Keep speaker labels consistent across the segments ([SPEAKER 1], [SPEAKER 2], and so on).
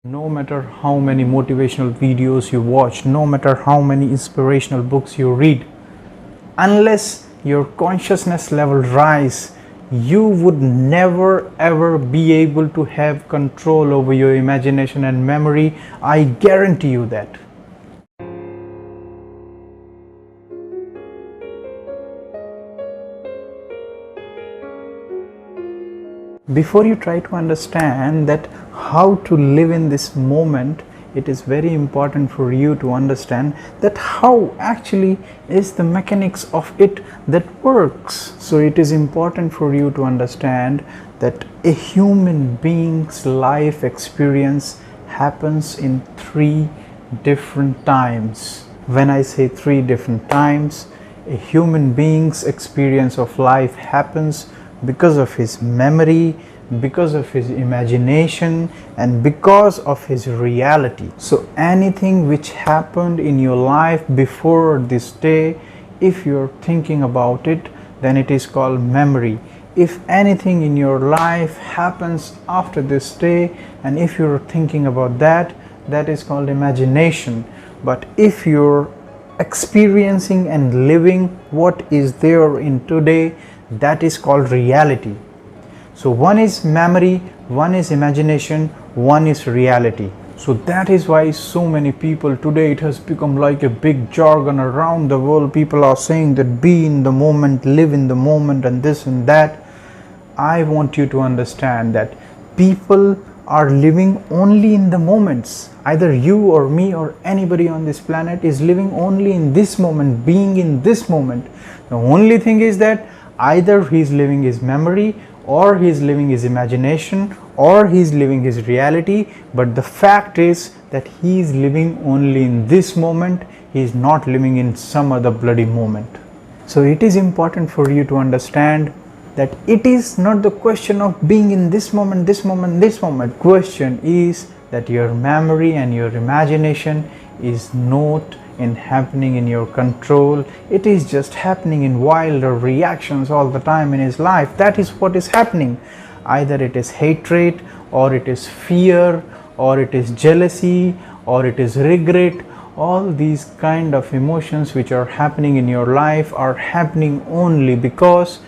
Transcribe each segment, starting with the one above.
[SPEAKER 1] No matter how many motivational videos you watch, no matter how many inspirational books you read, unless your consciousness level rise, you would never ever be able to have control over your imagination and memory. I guarantee you that. Before you try to understand that how to live in this moment, it is very important for you to understand that how actually is the mechanics of it that works. So it is important for you to understand that a human being's life experience happens in 3 different times. When I say 3 different times, a human being's experience of life happens because of his memory, because of his imagination, and because of his reality. So anything which happened in your life before this day, if you're thinking about it, then it is called memory. If anything in your life happens after this day, and if you're thinking about that, that is called imagination. But if you're experiencing and living what is there in today, that is called reality. So one is memory, one is imagination, one is reality. So that is why so many people today, it has become like a big jargon around the world. People are saying that be in the moment, live in the moment, and this and that. I want you to understand that people are living only in the moments. Either you or me or anybody on this planet is living only in this moment, being in this moment. The only thing is that either he's living his memory, or he's living his imagination, or he's living his reality, but the fact is that he's living only in this moment. He's not living in some other bloody moment. So it is important for you to understand that it is not the question of being in this moment, this moment, this moment. Question is that your memory and your imagination is not happening in your control. It is just happening in wilder reactions all the time in his life. That is what is happening. Either it is hatred, or it is fear, or it is jealousy, or it is regret. All these kind of emotions which are happening in your life are happening only because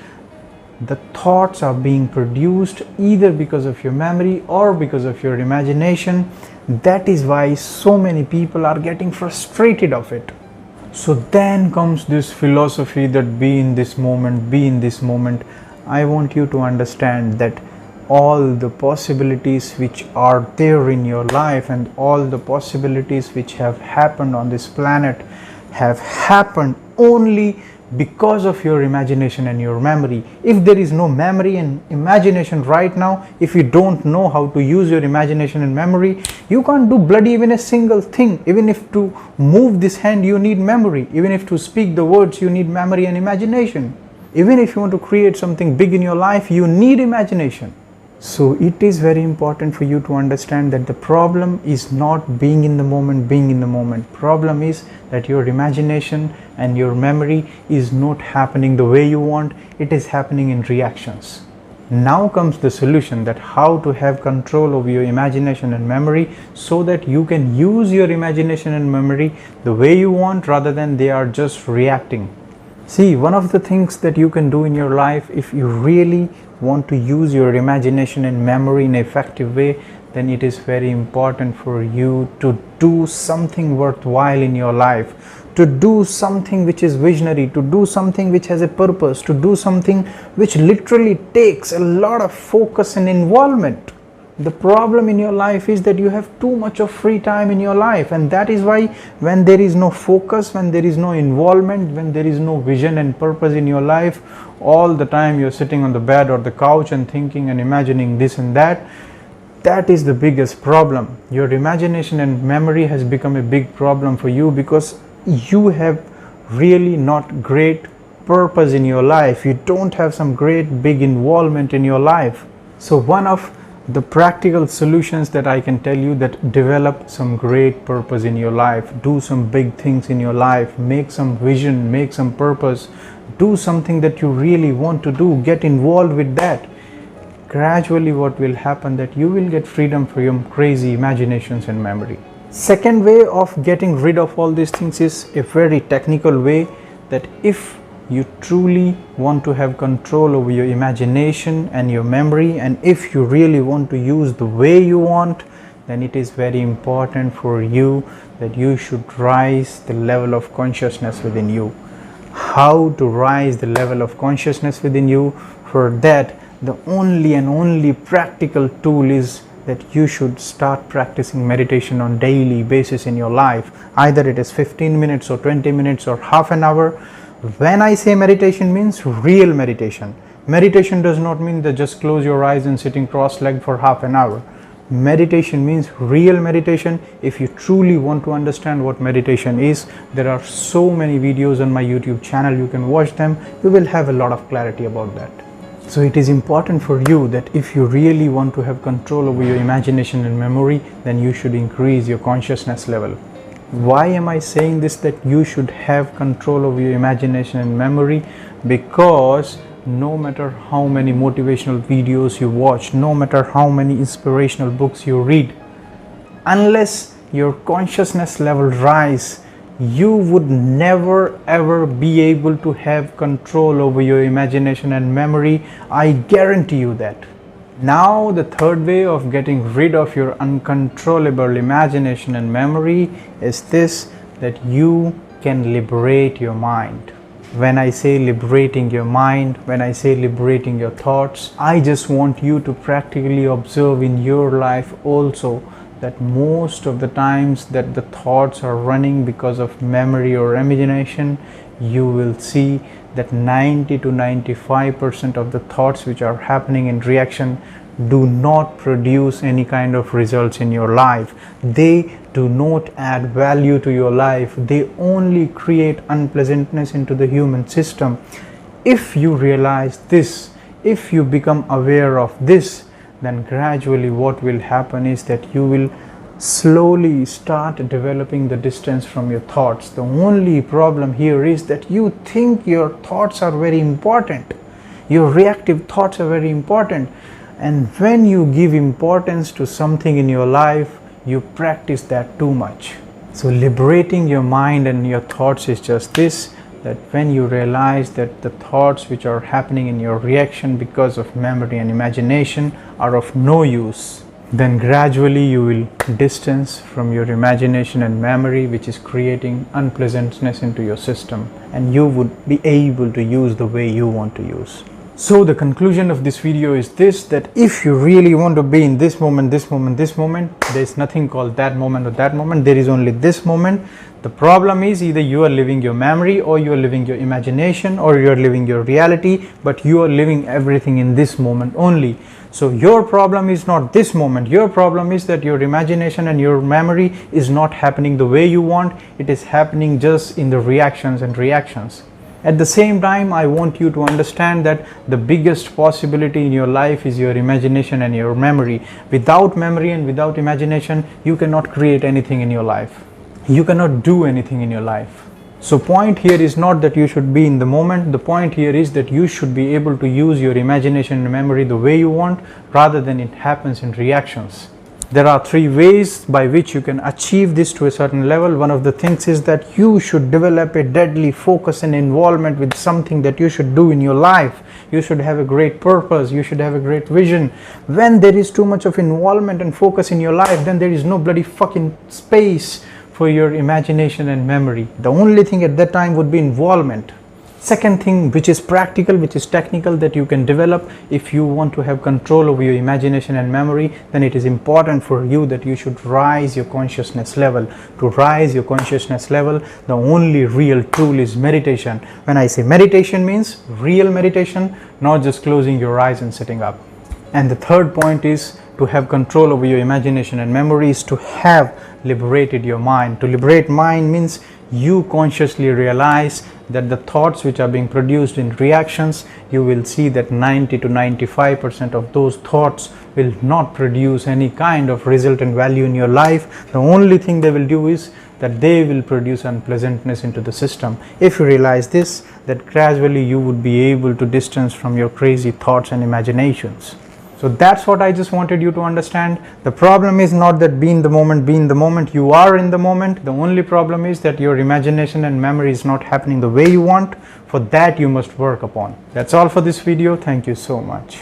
[SPEAKER 1] the thoughts are being produced either because of your memory or because of your imagination. That is why so many people are getting frustrated of it. So then comes this philosophy that be in this moment, be in this moment. I want you to understand that all the possibilities which are there in your life and all the possibilities which have happened on this planet have happened only because of your imagination and your memory. If there is no memory and imagination right now, if you don't know how to use your imagination and memory, you can't do bloody even a single thing. Even if to move this hand you need memory, even if to speak the words you need memory and imagination, even if you want to create something big in your life, you need imagination. So it is very important for you to understand that the problem is not being in the moment, being in the moment. Problem is that your imagination and your memory is not happening the way you want. It is happening in reactions. Now comes the solution, that how to have control over your imagination and memory so that you can use your imagination and memory the way you want rather than they are just reacting. See, one of the things that you can do in your life, if you really want to use your imagination and memory in an effective way, then it is very important for you to do something worthwhile in your life, to do something which is visionary, to do something which has a purpose, to do something which literally takes a lot of focus and involvement. The problem in your life is that you have too much of free time in your life, and that is why when there is no focus, when there is no involvement, when there is no vision and purpose in your life, all the time you're sitting on the bed or the couch and thinking and imagining this and that. That is the biggest problem. Your imagination and memory has become a big problem for you because you have really not great purpose in your life. You don't have some great big involvement in your life. So one of the practical solutions that I can tell you, that develop some great purpose in your life, do some big things in your life, make some vision, make some purpose, do something that you really want to do, get involved with that. gradually what will happen that you will get freedom from your crazy imaginations and memory. Second way of getting rid of all these things is a very technical way, that if you truly want to have control over your imagination and your memory, and if you really want to use the way you want, then it is very important for you that you should rise the level of consciousness within you. How to rise the level of consciousness within you? For that, the only and only practical tool is that you should start practicing meditation on daily basis in your life. Either it is 15 minutes or 20 minutes or half an hour. When I say meditation, means real meditation. Meditation does not mean that just close your eyes and sitting cross-legged for half an hour. Meditation means real meditation. If you truly want to understand what meditation is, there are so many videos on my YouTube channel, you can watch them. You will have a lot of clarity about that. So it is important for you that if you really want to have control over your imagination and memory, then you should increase your consciousness level. Why am I saying this, that you should have control over your imagination and memory? Because no matter how many motivational videos you watch, no matter how many inspirational books you read, unless your consciousness level rise, you would never ever be able to have control over your imagination and memory. I guarantee you that. Now the third way of getting rid of your uncontrollable imagination and memory is this, that you can liberate your mind. When I say liberating your mind, when I say liberating your thoughts, I just want you to practically observe in your life also that most of the times that the thoughts are running because of memory or imagination, you will see that 90 to 95% of the thoughts which are happening in reaction do not produce any kind of results in your life. They do not add value to your life. They only create unpleasantness into the human system. If you realize this, if you become aware of this, then gradually what will happen is that you will slowly start developing the distance from your thoughts. The only problem here is that you think your thoughts are very important. Your reactive thoughts are very important. And when you give importance to something in your life, you practice that too much. So liberating your mind and your thoughts is just this, that when you realize that the thoughts which are happening in your reaction because of memory and imagination are of no use, then gradually you will distance from your imagination and memory, which is creating unpleasantness into your system, and you would be able to use the way you want to use. So the conclusion of this video is this, that if you really want to be in this moment, there is nothing called that moment or that moment. There is only this moment. The problem is either you are living your memory or you are living your imagination or you are living your reality, but you are living everything in this moment only. So your problem is not this moment. Your problem is that your imagination and your memory is not happening the way you want. It is happening just in the reactions and reactions. At the same time, I want you to understand that the biggest possibility in your life is your imagination and your memory. Without memory and without imagination, you cannot create anything in your life. You cannot do anything in your life. So point here is not that you should be in the moment. The point here is that you should be able to use your imagination and memory the way you want, rather than it happens in reactions. There are three ways by which you can achieve this to a certain level. One of the things is that you should develop a deadly focus and involvement with something that you should do in your life. You should have a great purpose. You should have a great vision. When there is too much of involvement and focus in your life, then there is no bloody fucking space for your imagination and memory. The only thing at that time would be involvement. Second thing, which is practical, which is technical, that you can develop if you want to have control over your imagination and memory, then it is important for you that you should rise your consciousness level. To rise your consciousness level, the only real tool is meditation. When I say meditation, means real meditation, not just closing your eyes and sitting up. And the third point is to have control over your imagination and memory is to have liberated your mind. To liberate mind means you consciously realize that the thoughts which are being produced in reactions, you will see that 90 to 95% of those thoughts will not produce any kind of result and value in your life. The only thing they will do is that they will produce unpleasantness into the system. If you realize this, that gradually you would be able to distance from your crazy thoughts and imaginations. So that's what I just wanted you to understand. The problem is not that be in the moment, you are in the moment. The only problem is that your imagination and memory is not happening the way you want. For that you must work upon. That's all for this video. Thank you so much.